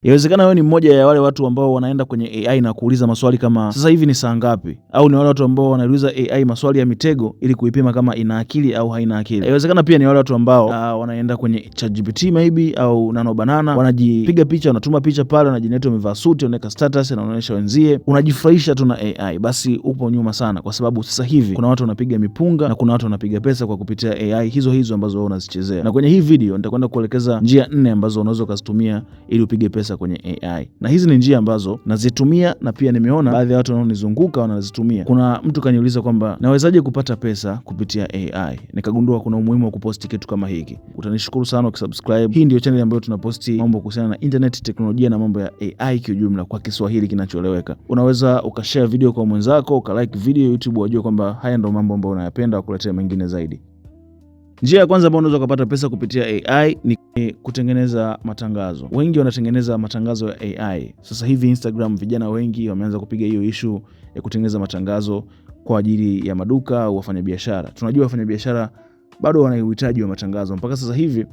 Yawezekana wewe ni mmoja ya wale watu ambao wanaenda kwenye AI na kuuliza maswali kama sasa hivi ni saa ngapi, au ni wale watu ambao wanauliza AI maswali ya mitego ili kuipima kama ina akili au haina akili. Yawezekana pia ni wale watu ambao wanaenda kwenye ChatGPT maybe au Nano Banana, wanajipiga picha, wanatuma picha pale, wanajineta wamevaa suti, wanaweka status na wanaonyesha wenzie, unajifurahisha tu na AI. Basi upo nyuma sana, kwa sababu sasa hivi kuna watu wanapiga mipunga na kuna watu wanapiga pesa kwa kupitia AI hizo ambazo wewe unazichezea. Na kwenye hii video nitakwenda kuelekeza njia 4 ambazo unaweza kuzitumia ili upige pesa kwenye AI. Na hizi ni njia ambazo nazitumia na pia nimeona baadhi ya watu wanaonizunguka wanazitumia. Kuna mtu kaniuliza kwamba nawezaje kupata pesa kupitia AI? Nikagundua kuna umuhimu wa kuposti kitu kama hiki. Utanishukuru sana ukisubscribe. Hii ndio channel ambayo tunaposti mambo kuhusiana na internet, teknolojia na mambo ya AI kiujumla kwa Kiswahili kinachoeleweka. Unaweza ukashare video kwa mwenzako, ukalike video, YouTube wajue kwamba haya ndio mambo ambayo unayapenda, kukuletea mengine zaidi. Njia ya kwanza ambayo unaweza kupata pesa kupitia AI ni kutengeneza matangazo. Wengi wanatengeneza matangazo ya AI. Sasa hivi Instagram, vijana wengi wameanza kupiga hiyo issue ya kutengeneza matangazo kwa ajili ya maduka au wafanyabiashara. Tunajua wafanyabiashara bado wana uhitaji wa matangazo. Mpaka sasa hivi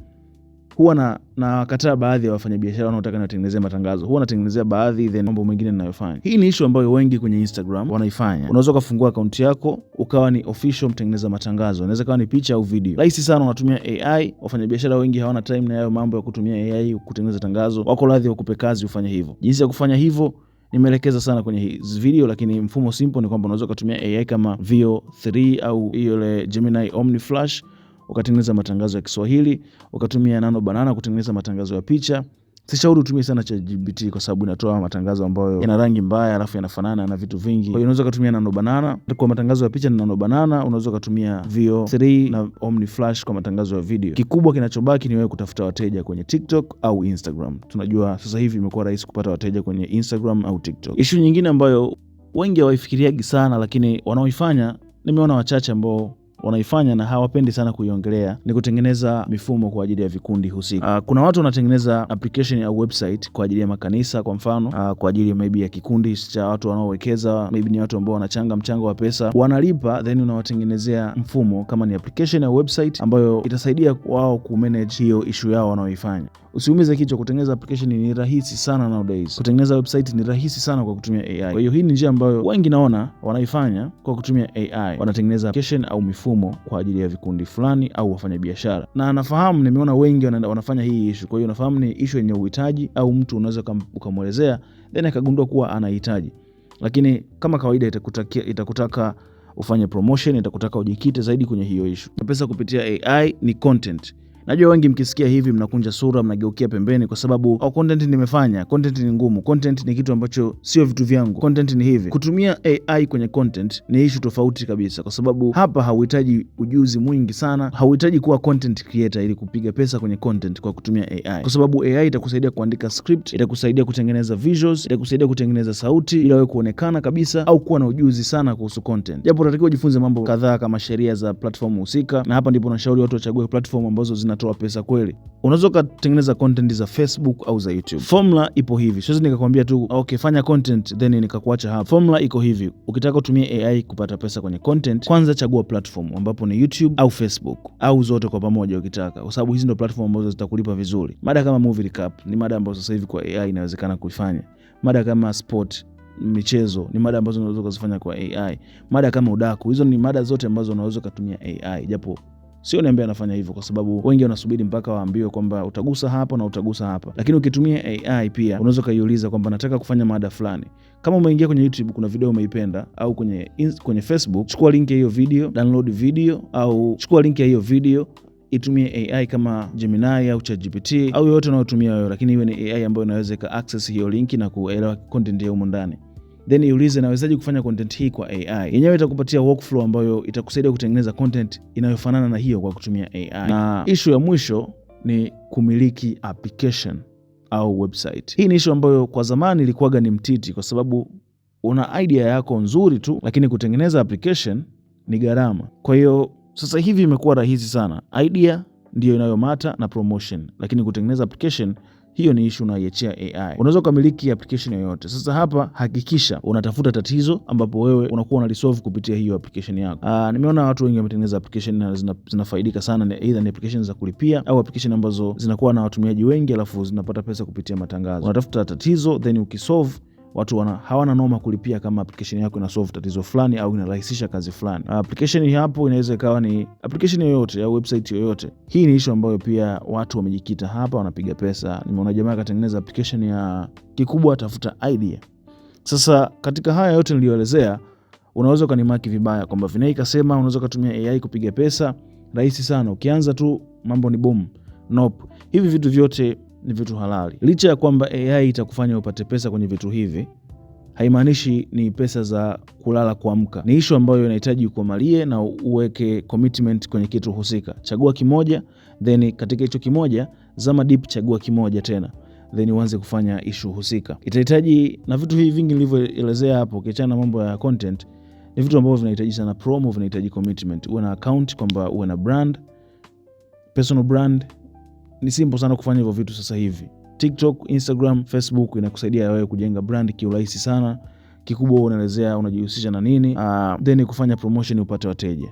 huwa nakataa baadhi ya wafanyabiashara wanaotaka natengenezea matangazo. Huwa natengenezea baadhi, then mambo mengine ninayofanya. Hii ni issue ambayo wengi kwenye Instagram wanaifanya. Unaweza kufungua account yako ukawa ni official mtengeneza matangazo. Inaweza kuwa ni picha au video. Rahisi sana, unatumia AI. Wafanyabiashara wengi hawana time na hayo mambo ya kutumia AI kutengeneza tangazo. Wako radhi wakupe kazi ufanye hivyo. Jinsi ya kufanya hivyo nimeelekeza sana kwenye hizi video, lakini mfumo simple ni kwamba unaweza kutumia AI kama Veo 3 au ile Gemini Omni Flash ukatengeneza matangazo ya Kiswahili, ukatumia Nano Banana kutengeneza matangazo ya picha. Sishauri utumie sana ChatGPT kwa sababu inatoa matangazo ambayo yana rangi mbaya alafu yanafanana na vitu vingi. Kwa hiyo unaweza kutumia Nano Banana kwa matangazo ya picha na Nano Banana, unaweza kutumia Veo 3 na Omni Flash kwa matangazo ya video. Kikubwa kinachobaki ni wewe kutafuta wateja kwenye TikTok au Instagram. Tunajua sasa hivi imekuwa rahisi kupata wateja kwenye Instagram au TikTok. Issue nyingine ambayo wengi hawaifikiriagi sana lakini wanaoifanya, nimeona wachache ambao wanaifanya na hawapendi sana kuiongelea, ni kutengeneza mifumo kwa ajili ya vikundi husika. Kuna watu wanatengeneza application au website kwa ajili ya makanisa kwa mfano, kwa ajili maybe ya kikundi cha watu wanaowekeza, maybe ni watu ambao wanachanga mchango wa pesa, wanalipa, then unawatengenezea mfumo kama ni application au website ambayo itasaidia wao kumanage hiyo issue yao wanaoifanya. Usiumize kichwa, kutengeneza application ni rahisi sana nowadays. Kutengeneza website ni rahisi sana kwa kutumia AI. Kwa hiyo hii ni njia ambayo wengi naona wanaifanya kwa kutumia AI. Wanatengeneza application au mifumo kwa ajili ya vikundi fulani au wafanyabiashara. Na nafahamu, nimeona wengi wanafanya hii issue. Kwa hiyo nafahamu ni issue yenye uhitaji, au mtu unaweza ukamwelezea then akagundua kuwa anahitaji. Lakini kama kawaida itakutaka ufanye promotion, itakutaka ujikite zaidi kwenye hiyo issue. Pesa kupitia AI ni content. Najua wengi mkisikia hivi mnakunja sura, mnageukia pembeni kwa sababu content nimefanya, content ni ngumu, content ni kitu ambacho sio vitu vyangu, content ni hivi. Kutumia AI kwenye content ni issue tofauti kabisa, kwa sababu hapa hauhitaji ujuzi mwingi sana, hauhitaji kuwa content creator ili kupiga pesa kwenye content kwa kutumia AI, kwa sababu AI itakusaidia kuandika script, itakusaidia kutengeneza visuals, itakusaidia kutengeneza sauti ili wewe kuonekana kabisa, au kuwa na ujuzi sana kuhusu content. Japo unatakiwa ujifunze mambo kadhaa kama sheria za platform husika, na hapa ndipo nashauri watu wachague platform ambazo zinatoa pesa kweli. Unaweza kutengeneza content za Facebook au za YouTube. Formula ipo hivi. Siwezi nikakwambia tu okay, fanya content then nikakuacha hapa. Formula iko hivi. Ukitaka kutumia AI kupata pesa kwenye content, kwanza chagua platform ambapo ni YouTube au Facebook au zote kwa pamoja ukitaka, kwa sababu hizi ndio platform ambazo zitakulipa vizuri. Mada kama movie recap ni mada ambazo sasa hivi kwa AI inawezekana kuifanya. Mada kama sport, michezo ni mada ambazo unaweza kuzifanya kwa AI. Mada kama udaku, hizo ni mada zote ambazo unaweza kutumia AI. Japo sio niambia anafanya hivyo kwa sababu wengi wanasubiri mpaka waambiwe kwamba utagusa hapa na utagusa hapa. Lakini ukitumia AI pia unaweza kaiuliza kwamba nataka kufanya mada fulani. Kama umeingia kwenye YouTube kuna video umeipenda, au kwenye Facebook, chukua link ya hiyo video, download video, au chukua link ya hiyo video, itumie AI kama Gemini au ChatGPT au yote unayotumia wewe, lakini iwe ni AI ambayo inaweza ka access hiyo link na kuelewa content ya humo ndani. Then iulize nawezaje kufanya content hii kwa AI. Yenyewe itakupatia workflow ambayo itakusaidia kutengeneza content inayofanana na hiyo kwa kutumia AI. Na issue ya mwisho ni kumiliki application au website. Hii ni issue ambayo kwa zamani ilikuwaga ni mtiti, kwa sababu una idea yako nzuri tu, lakini kutengeneza application ni gharama. Kwa hiyo sasa hivi imekuwa rahisi sana. Idea ndio inayomata na promotion, lakini kutengeneza application hiyo ni issue unaiachia AI. Unaweza kumiliki application yoyote. Sasa hapa hakikisha unatafuta tatizo ambapo wewe unakuwa unalisolve kupitia hiyo application yako. Nimeona watu wengi wametengeneza application na zinafaidika sana, either ni application za kulipia au application ambazo zinakuwa na watumiaji wengi alafu zinapata pesa kupitia matangazo. Unatafuta tatizo then ukisolve watu hawana noma kulipia kama application yako ina solve tatizo fulani au inarahisisha kazi fulani. Application hii hapo inaweza ikawa ni application yoyote au website yoyote. Hii ni issue ambayo pia watu wamejikita hapa, wanapiga pesa. Nimeona jamaa akatengeneza application ya kikubwa tafuta idea. Sasa katika haya yote niliyoelezea, unaweza ukanimaki vibaya kwamba Vinei kasema unaweza kutumia AI kupiga pesa, rahisi sana. Ukianza tu mambo ni boom. Nope. Hivi vitu vyote ni vitu halali. Licha ya kwamba AI itakufanya upate pesa kwenye vitu hivi, haimaanishi ni pesa za kulala kuamka. Ni issue ambayo inahitaji ukomalie na uweke commitment kwenye kitu husika. Chagua kimoja, then katika hicho kimoja zama deep, chagua kimoja tena, then uanze kufanya issue husika. Itahitaji, na vitu hivi vingi nilivyoelezea hapo, ukiachana na mambo ya content, ni vitu ambavyo vinahitaji sana promo, vinahitaji commitment. Uwe na account, kwamba uwe na brand, personal brand. Ni simple sana kufanya hivyo vitu sasa hivi. TikTok, Instagram, Facebook inakusaidia wewe kujenga brand kiurahisi sana. Kikubwa unaelezea unajihusisha na nini, then kufanya promotion upate wateja.